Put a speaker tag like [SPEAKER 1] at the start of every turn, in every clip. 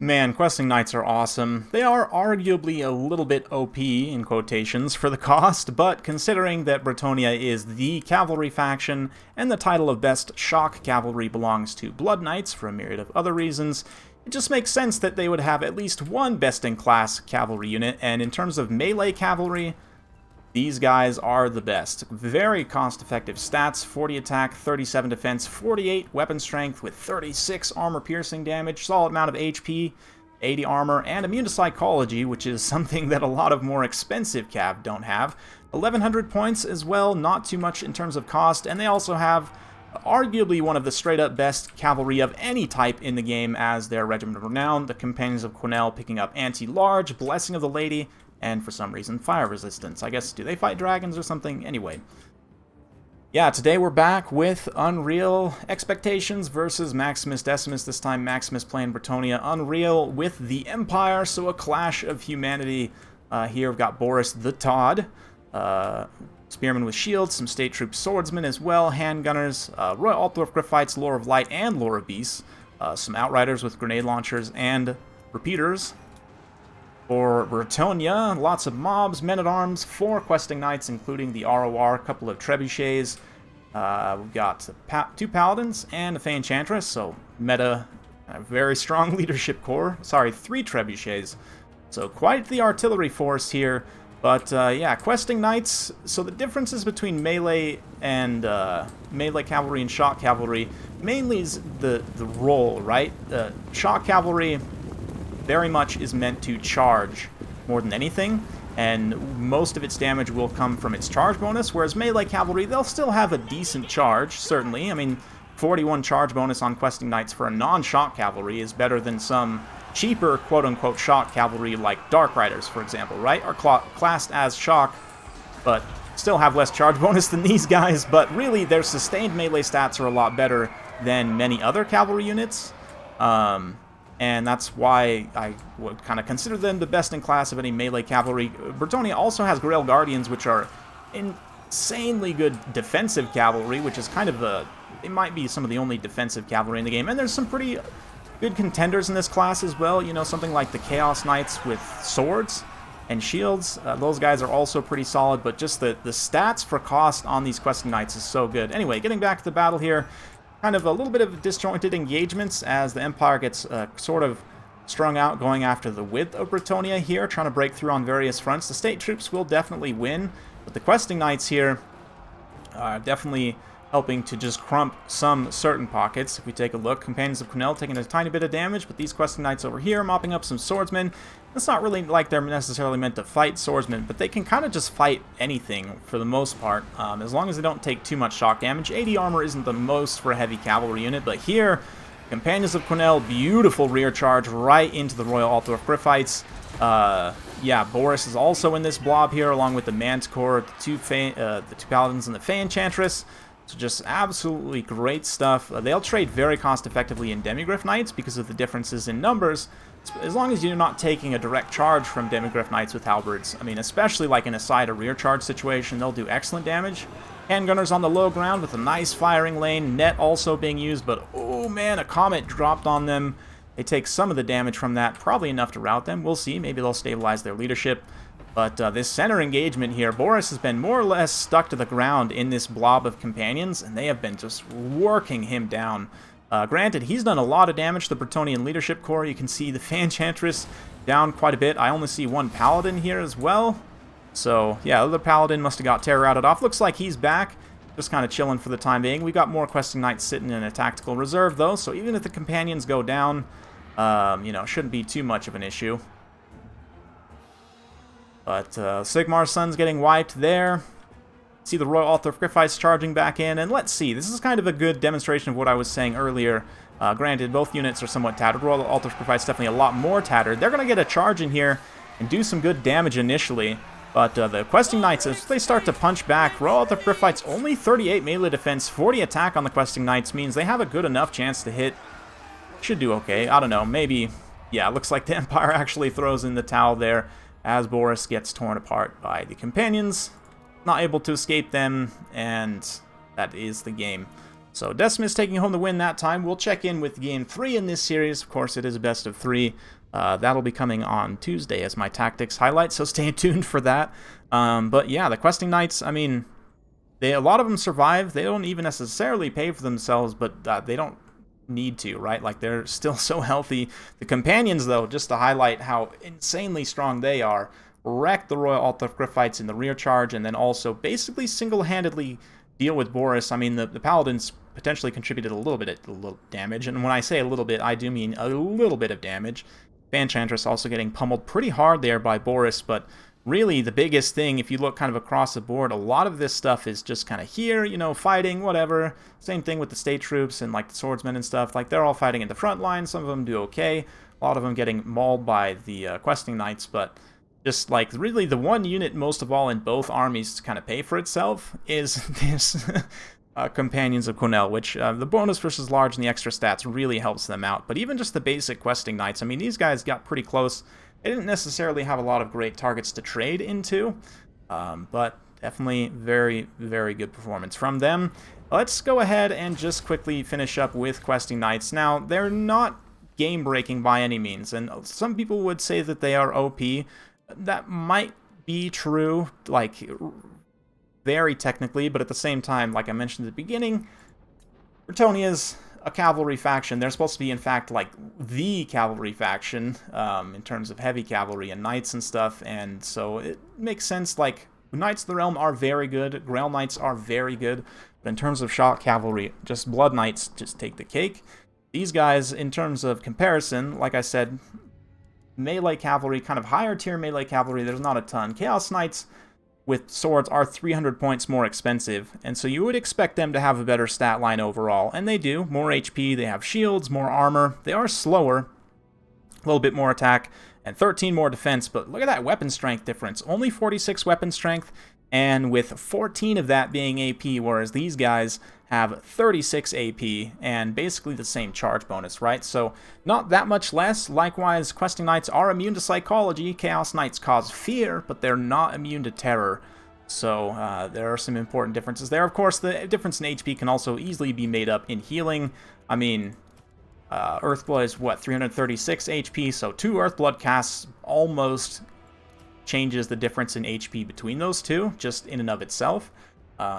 [SPEAKER 1] Man, questing knights are awesome. They are arguably a little bit OP, in quotations, for the cost, but considering that Bretonnia is the cavalry faction, and the title of best shock cavalry belongs to Blood Knights for a myriad of other reasons, it just makes sense that they would have at least one best-in-class cavalry unit, and in terms of melee cavalry, these guys are the best. Very cost-effective stats: 40 attack, 37 defense, 48 weapon strength with 36 armor-piercing damage, solid amount of HP, 80 armor, and immune to psychology, which is something that a lot of more expensive cav don't have. 1100 points as well, not too much in terms of cost, and they also have arguably one of the straight-up best cavalry of any type in the game as their Regiment of Renown, the Companions of Quenelle picking up Anti-Large, Blessing of the Lady, and for some reason, fire resistance. I guess, do they fight dragons or something? Anyway. Yeah, today we're back with Unreal Expectations versus Maximus Decimus. This time Maximus playing Bretonnia. Unreal with the Empire, so a clash of humanity. Here we've got Boris the Todd. Spearmen with shields, some state troop swordsmen as well, handgunners, Roy Altdorf Griffites, Lore of Light, and Lore of Beasts. Some outriders with grenade launchers and repeaters. For Bretonnia, lots of mobs, men-at-arms, 4 questing knights, including the ROR, a couple of trebuchets. We've got 2 paladins and a Fey Enchantress, so meta, a very strong leadership core. Sorry, 3 trebuchets. So quite the artillery force here. But yeah, questing knights. So the differences between melee and melee cavalry and shock cavalry mainly is the role, right? Shock cavalry very much is meant to charge more than anything, and most of its damage will come from its charge bonus, whereas melee cavalry, they'll still have a decent charge, certainly. I mean, 41 charge bonus on questing knights for a non-shock cavalry is better than some cheaper quote-unquote shock cavalry like Dark Riders, for example, right? Are classed as shock, but still have less charge bonus than these guys, but really their sustained melee stats are a lot better than many other cavalry units. And that's why I would kind of consider them the best in class of any melee cavalry. Bretonnia also has Grail Guardians, which are insanely good defensive cavalry, which is kind of they might be some of the only defensive cavalry in the game. And there's some pretty good contenders in this class as well. You know, something like the Chaos Knights with swords and shields. Those guys are also pretty solid, but just the stats for cost on these questing knights is so good. Anyway, getting back to the battle here. Kind of a little bit of disjointed engagements as the Empire gets sort of strung out going after the width of Bretonnia here, trying to break through on various fronts. The state troops will definitely win, but the questing knights here are definitely helping to just crump some certain pockets. If we take a look, Companions of Quenelle taking a tiny bit of damage, but these questing knights over here mopping up some swordsmen. It's not really like they're necessarily meant to fight swordsmen, but they can kind of just fight anything for the most part, as long as they don't take too much shock damage. 80 armor isn't the most for a heavy cavalry unit, but here, Companions of Quenelle, beautiful rear charge right into the Royal Altdorf Griffites. Yeah, Boris is also in this blob here, along with the Manticore, the two Paladins, and the Fey Enchantress. So just absolutely great stuff. They'll trade very cost-effectively in Demigryph Knights because of the differences in numbers, as long as you're not taking a direct charge from Demigryph Knights with halberds. I mean, especially like in a side or rear charge situation, they'll do excellent damage. Handgunners on the low ground with a nice firing lane. Net also being used, but oh man, a comet dropped on them. They take some of the damage from that, probably enough to rout them. We'll see. Maybe they'll stabilize their leadership. But this center engagement here, Boris has been more or less stuck to the ground in this blob of companions, and they have been just working him down. Granted, he's done a lot of damage to the Bretonnian leadership core. You can see the Fey Enchantress down quite a bit. I only see one Paladin here as well. So, yeah, the other Paladin must have got terror-routed off. Looks like he's back, just kind of chilling for the time being. We got more questing knights sitting in a tactical reserve, though, so even if the companions go down, you know, shouldn't be too much of an issue. But Sigmar's son's getting wiped there. See the Royal Altdorf Griffites charging back in, and let's see. This is kind of a good demonstration of what I was saying earlier. Granted, both units are somewhat tattered. Royal Altdorf Griffites definitely a lot more tattered. They're going to get a charge in here and do some good damage initially. But the questing knights, as they start to punch back, Royal Altdorf Griffites only 38 melee defense, 40 attack on the questing knights means they have a good enough chance to hit. Should do okay. I don't know. Maybe. Yeah, looks like the Empire actually throws in the towel there as Boris gets torn apart by the companions. Not able to escape them, and that is the game. So Decimus taking home the win that time. We'll check in with game 3 in this series. Of course, it is a best of 3. That'll be coming on Tuesday as my tactics highlight, so stay tuned for that. But yeah, the questing knights, I mean, a lot of them survive. They don't even necessarily pay for themselves, but they don't need to, right? Like, they're still so healthy. The companions, though, just to highlight how insanely strong they are, wreck the Royal Altdorf-Griffites in the rear charge, and then also basically single-handedly deal with Boris. I mean, the Paladins potentially contributed a little damage, and when I say a little bit, I do mean a little bit of damage. Enchantress also getting pummeled pretty hard there by Boris, but really the biggest thing, if you look kind of across the board, a lot of this stuff is just kind of here, you know, fighting, whatever. Same thing with the state troops and like the swordsmen and stuff. Like, they're all fighting in the front line. Some of them do okay. A lot of them getting mauled by the questing knights, but just like really the one unit most of all in both armies to kind of pay for itself is this Companions of Cornell, which the bonus versus large and the extra stats really helps them out. But even just the basic questing knights, I mean, these guys got pretty close. They didn't necessarily have a lot of great targets to trade into, but definitely very, very good performance from them. Let's go ahead and just quickly finish up with questing knights. Now, they're not game-breaking by any means, and some people would say that they are OP. That might be true, like, very technically, but at the same time, like I mentioned at the beginning, Bretonia's a cavalry faction. They're supposed to be, in fact, like the cavalry faction in terms of heavy cavalry and knights and stuff, and so it makes sense. Like, Knights of the Realm are very good, Grail Knights are very good, but in terms of shock cavalry, just Blood Knights just take the cake. These guys, in terms of comparison, like I said, melee cavalry, kind of higher tier melee cavalry, there's not a ton. Chaos Knights with swords are 300 points more expensive, and so you would expect them to have a better stat line overall, and they do. More HP, they have shields, more armor, they are slower, a little bit more attack, and 13 more defense, but look at that weapon strength difference. Only 46 weapon strength, and with 14 of that being AP, whereas these guys have 36 AP, and basically the same charge bonus, right? So, not that much less. Likewise, questing knights are immune to psychology. Chaos knights cause fear, but they're not immune to terror. So, there are some important differences there. Of course, the difference in HP can also easily be made up in healing. I mean, Earthblood is, what, 336 HP, so 2 Earthblood casts almost changes the difference in HP between those two, just in and of itself.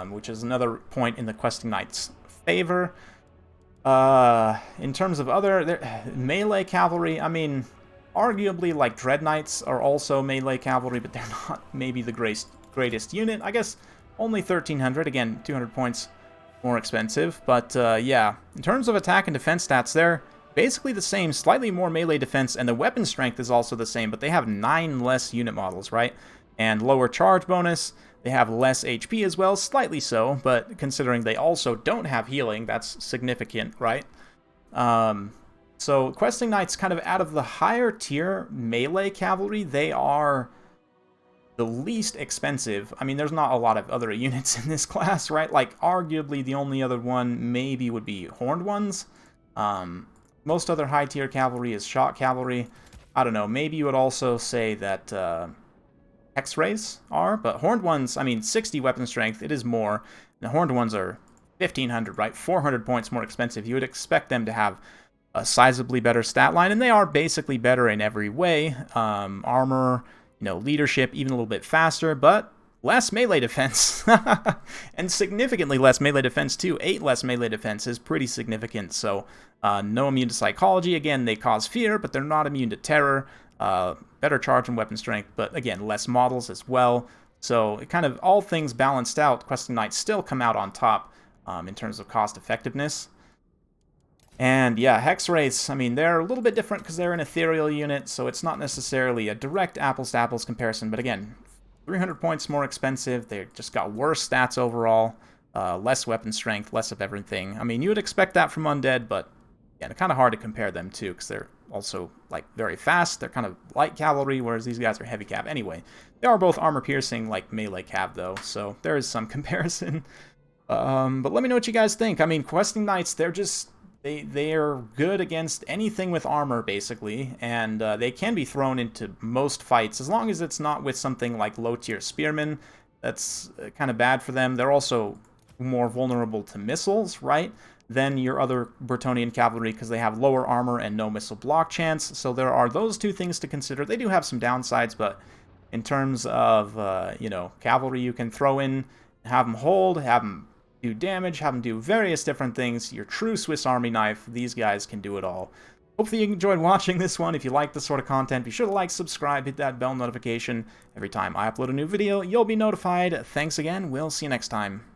[SPEAKER 1] Which is another point in the questing knight's favor. In terms of other melee cavalry, I mean, arguably, like, Dread Knights are also melee cavalry, but they're not maybe the greatest unit. I guess only 1,300, again, 200 points more expensive. But yeah, in terms of attack and defense stats, they're basically the same, slightly more melee defense, and the weapon strength is also the same, but they have 9 less unit models, right? And lower charge bonus. They have less HP as well, slightly so, but considering they also don't have healing, that's significant, right? So questing knights, kind of out of the higher tier melee cavalry, they are the least expensive. I mean, there's not a lot of other units in this class, right? Like, arguably the only other one maybe would be Horned Ones. Most other high tier cavalry is shock cavalry. I don't know, maybe you would also say that X-Rays are, but Horned Ones, I mean, 60 weapon strength, it is more. The Horned Ones are 1,500, right? 400 points more expensive. You would expect them to have a sizably better stat line, and they are basically better in every way. Armor, you know, leadership, even a little bit faster, but less melee defense. And significantly less melee defense, too. 8 less melee defense is pretty significant, so no immune to psychology. Again, they cause fear, but they're not immune to terror. Better charge and weapon strength, but again, less models as well. So it kind of, all things balanced out, questing knights still come out on top in terms of cost effectiveness. And yeah, Hex Wraiths, I mean, they're a little bit different because they're an ethereal unit, so it's not necessarily a direct apples-to-apples comparison, but again, 300 points more expensive, they just got worse stats overall, less weapon strength, less of everything. I mean, you would expect that from Undead, but yeah, it's kind of hard to compare them too, because they're also, like, very fast. They're kind of light cavalry, whereas these guys are heavy cav. Anyway, they are both armor-piercing, like, melee cav, though, so there is some comparison. But let me know what you guys think. I mean, questing knights, they're just, they are good against anything with armor, basically, and they can be thrown into most fights, as long as it's not with something like low-tier spearmen. That's kind of bad for them. They're also more vulnerable to missiles, right, than your other Bretonnian cavalry because they have lower armor and no missile block chance. So there are those two things to consider. They do have some downsides, but in terms of, cavalry you can throw in, have them hold, have them do damage, have them do various different things, your true Swiss Army knife, these guys can do it all. Hopefully you enjoyed watching this one. If you like this sort of content, be sure to like, subscribe, hit that bell notification. Every time I upload a new video, you'll be notified. Thanks again. We'll see you next time.